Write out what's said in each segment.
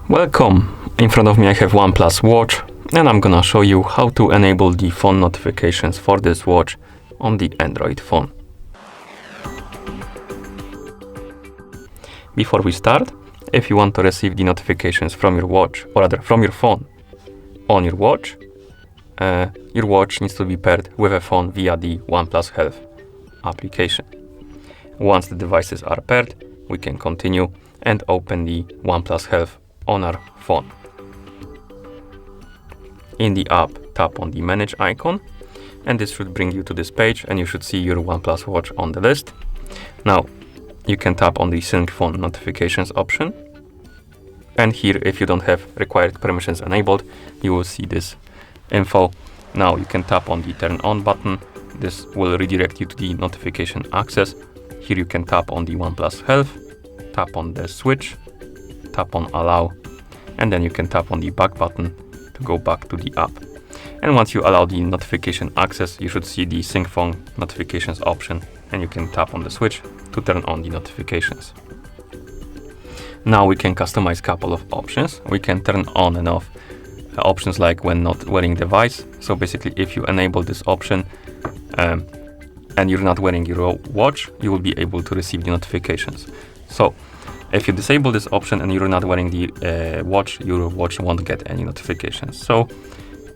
Welcome! In front of me I have OnePlus watch and I'm gonna show you how to enable the phone notifications for this watch on the Android phone. Before we start, if you want to receive the notifications from your watch, or rather from your phone on your watch needs to be paired with a phone via the OnePlus Health application. Once the devices are paired, we can continue and open the OnePlus Health on our phone. In the app, tap on the manage icon and this should bring you to this page and you should see your OnePlus watch on the list. Now you can tap on the sync phone notifications option, and here, if you don't have required permissions enabled, you will see this info. Now you can tap on the turn on button. This will redirect you to the notification access. Here you can tap on the OnePlus Health, tap on the switch, tap on allow, and then you can tap on the back button to go back to the app. And once you allow the notification access, you should see the sync phone notifications option and you can tap on the switch to turn on the notifications. Now we can customize a couple of options. We can turn on and off options like when not wearing device. So basically if you enable this option and you're not wearing your watch, you will be able to receive the notifications. So if you disable this option and you're not wearing the watch, your watch won't get any notifications. So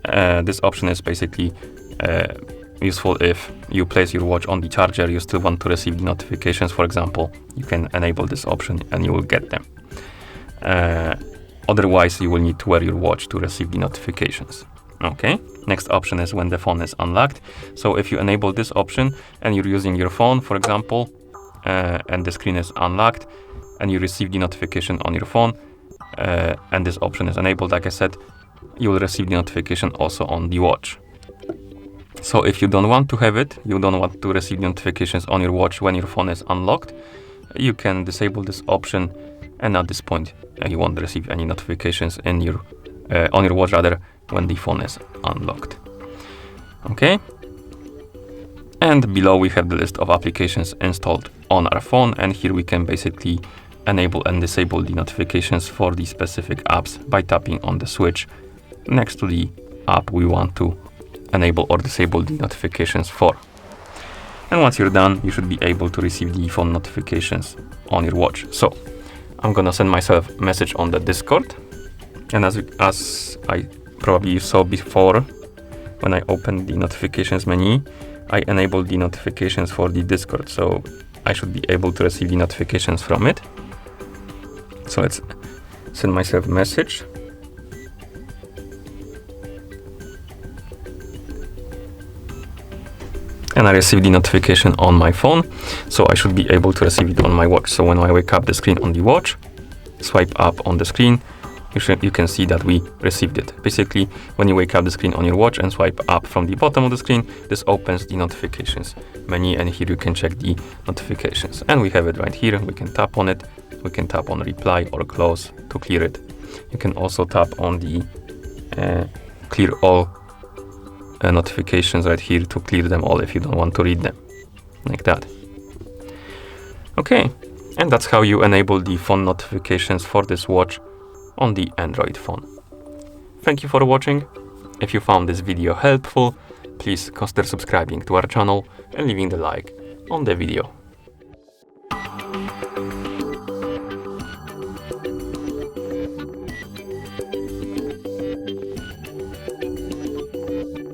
this option is basically useful if you place your watch on the charger, you still want to receive the notifications, for example, you can enable this option and you will get them. Otherwise, you will need to wear your watch to receive the notifications. Okay, next option is when the phone is unlocked. So if you enable this option and you're using your phone, for example, and the screen is unlocked and you receive the notification on your phone and this option is enabled, like I said, you will receive the notification also on the watch. So if you don't want to have it, you don't want to receive the notifications on your watch when your phone is unlocked, you can disable this option and at this point you won't receive any notifications in your on your watch rather when the phone is unlocked. Okay, and below we have the list of applications installed on our phone, and here we can basically enable and disable the notifications for the specific apps by tapping on the switch next to the app we want to enable or disable the notifications for. And once you're done, you should be able to receive the phone notifications on your watch. So I'm gonna send myself a message on the Discord, and as I probably saw before, when I opened the notifications menu, I enabled the notifications for the Discord, so I should be able to receive the notifications from it. So let's send myself a message. And I received the notification on my phone, so I should be able to receive it on my watch. So when I wake up the screen on the watch, swipe up on the screen, you can see that we received it. Basically, when you wake up the screen on your watch and swipe up from the bottom of the screen, this opens the notifications menu, and here you can check the notifications. And we have it right here. We can tap on it. We can tap on reply or close to clear it. You can also tap on the clear all notifications right here to clear them all if you don't want to read them, like that. Okay, and that's how you enable the phone notifications for this watch on the Android phone. Thank you for watching. If you found this video helpful, please consider subscribing to our channel and leaving the like on the video.